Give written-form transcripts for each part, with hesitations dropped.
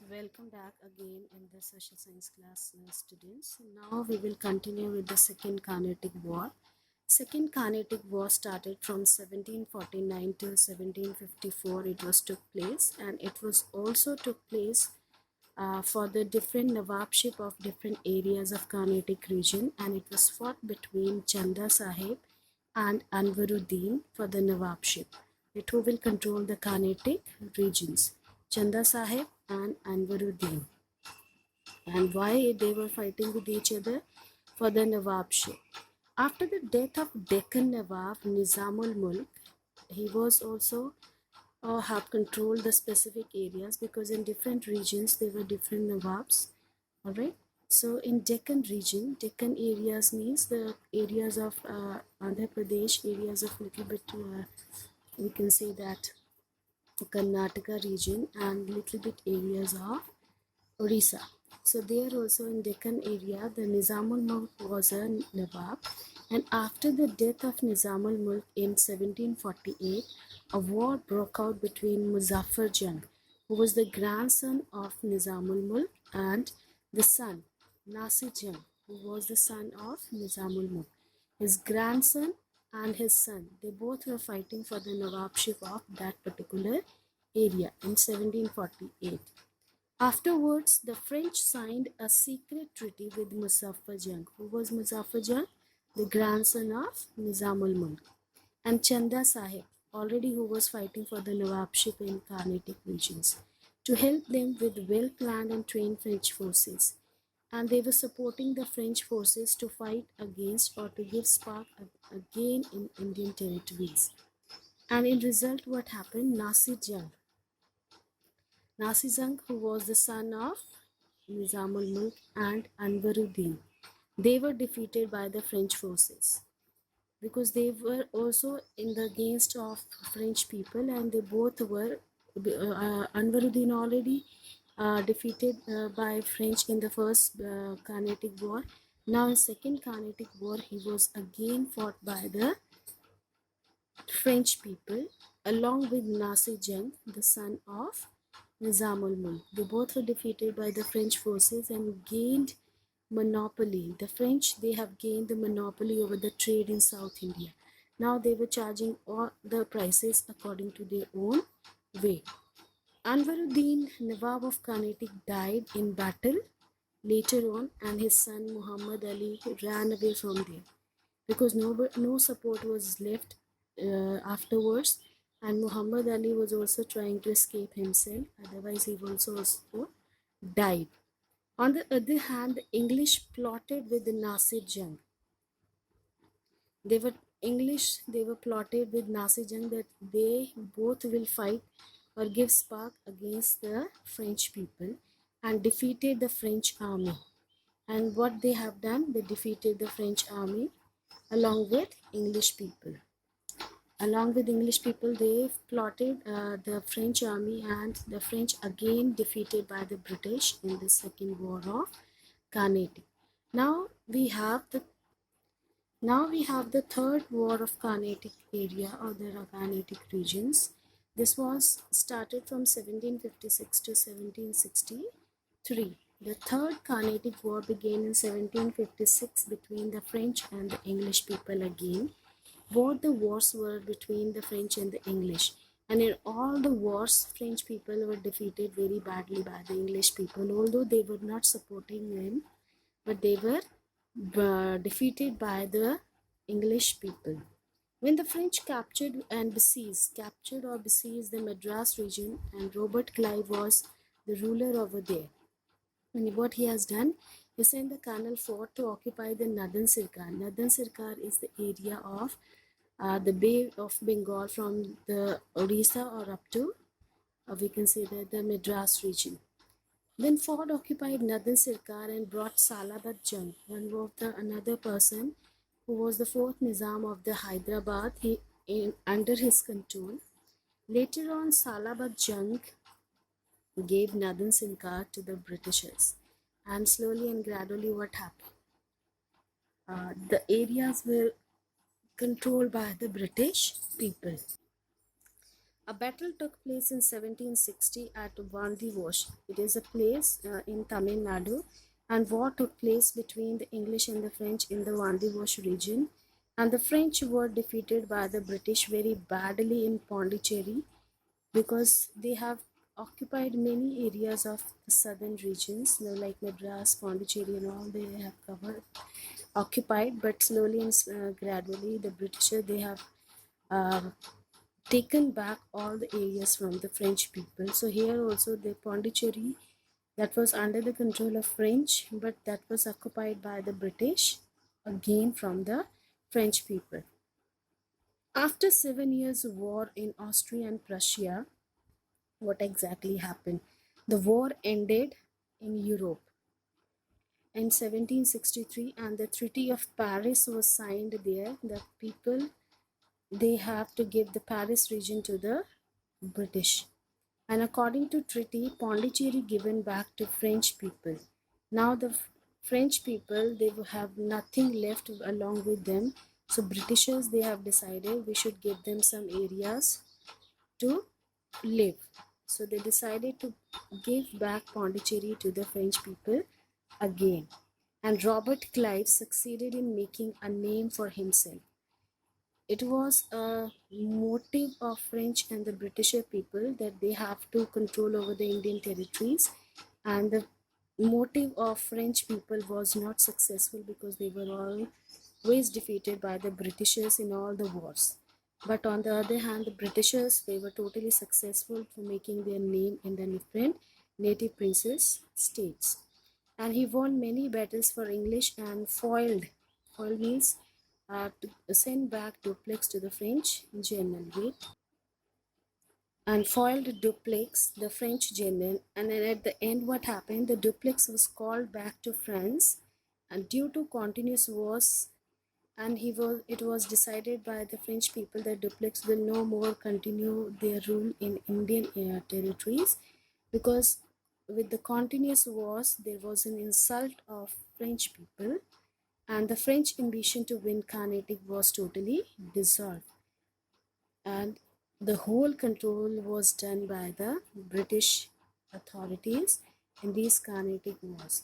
Welcome back again in the social science class, students. Now we will continue with the Second Carnatic War. Second Carnatic War started from 1749 to 1754. It was took place, and it was also took place for the different Nawabship of different areas of Carnatic region, and it was fought between Chanda Sahib and Anwaruddin for the Nawabship. It who will control the Carnatic regions, Chanda Sahib and Anwaruddin. And why they were fighting with each other? For the Nawabship. After the death of Deccan Nawab Nizamul Mulk, he was also have controlled the specific areas, because in different regions there were different Nawabs. All right. So in Deccan region, Deccan areas means the areas of Andhra Pradesh, areas of little bit, we can say that Karnataka region, and little bit areas of Orissa. So there also in Deccan area, the Nizamul Mulk was a Nawab, and after the death of Nizamul Mulk in 1748, a war broke out between Muzaffar Jung, who was the grandson of Nizamul Mulk, and the son Nasir Jung, who was the son of Nizamul Mulk. His grandson and his son, they both were fighting for the Nawabship of that particular area in 1748. Afterwards, the French signed a secret treaty with Muzaffar Jung. Who was Muzaffar Jung? The grandson of Nizamul Mulk. And Chanda Sahib, already who was fighting for the Nawabship in Carnatic regions, to help them with well-planned and trained French forces. And they were supporting the French forces to fight against or to give spark again in Indian territories. And in result, what happened? Nasir Jung, who was the son of Nizamul Mulk and Anwaruddin, they were defeated by the French forces, because they were also in the against of French people, and they both were Anwaruddin already defeated by French in the first Carnatic War. Now in second Carnatic War, he was again fought by the French people, along with Nasir Jung, the son of Nizamul Mulk. They both were defeated by the French forces and gained monopoly. The French, they have gained the monopoly over the trade in South India. Now they were charging all the prices according to their own way. Anwaruddin, Nawab of Carnatic, died in battle later on, and his son Muhammad Ali ran away from there, because no support was left afterwards, and Muhammad Ali was also trying to escape himself, otherwise he also died. On the other hand, the English plotted with the Nasir Jung. They were plotted with Nasir Jung that they both will fight or give spark against the French people, and defeated the French army. And what they have done, they defeated the French army along with English people. Along with English people, they plotted the French army, and the French again defeated by the British in the Second War of Carnatic. Now we have the third war of Carnatic area, or the Carnatic regions. This was started from 1756 to 1763. The third Carnatic War began in 1756 between the French and the English people again. Both the wars were between the French and the English, and in all the wars, French people were defeated very badly by the English people, although they were not supporting them, but they were defeated by the English people. When the French captured or besieged the Madras region, and Robert Clive was the ruler over there, and what he has done, he sent the Colonel Fort to occupy the Nadan Sirkar. Nadan Sirkar is the area of the Bay of Bengal from the Orissa or up to, we can say that the Madras region. Then Ford occupied Nadan Sirkar and brought Salabat Jung, another person who was the fourth Nizam of the Hyderabad, under his control. Later on, Salabat Jung gave Nadan Sirkar to the Britishers, and slowly and gradually what happened? The areas were controlled by the British people. A battle took place in 1760 at Vandivash. It is a place in Tamil Nadu, and war took place between the English and the French in the Vandivash region. And the French were defeated by the British very badly in Pondicherry because they have occupied many areas of the southern regions, like Madras, Pondicherry, and all they have covered, occupied. But slowly and gradually, the British they have uh, taken back all the areas from the French people. So here also the Pondicherry that was under the control of French, but that was occupied by the British again from the French people. After 7 years of war in Austria and Prussia, what exactly happened? The war ended in Europe in 1763, and the Treaty of Paris was signed there. The people they have to give the Paris region to the British. And according to treaty, Pondicherry given back to French people. Now the French people they will have nothing left along with them. So Britishers they have decided we should give them some areas to live. So they decided to give back Pondicherry to the French people again. And Robert Clive succeeded in making a name for himself. It was a motive of French and the British people that they have to control over the Indian territories, and the motive of French people was not successful because they were always defeated by the Britishers in all the wars. But on the other hand, the Britishers they were totally successful for making their name in the different native princess states. And he won many battles for English and foiled means to send back duplex to the French general, and foiled duplex the French general. And then at the end, what happened? The duplex was called back to France, and due to continuous wars, and it was decided by the French people that duplex will no more continue their rule in Indian territories, because with the continuous wars there was an insult of French people, and the French ambition to win Carnatic was totally dissolved, and the whole control was done by the British authorities in these Carnatic wars.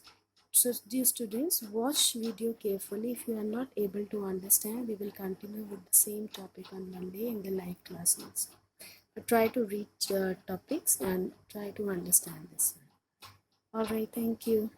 So dear students, watch video carefully. If you are not able to understand, we will continue with the same topic on Monday in the live classes. But try to read topics and try to understand this. All right, thank you.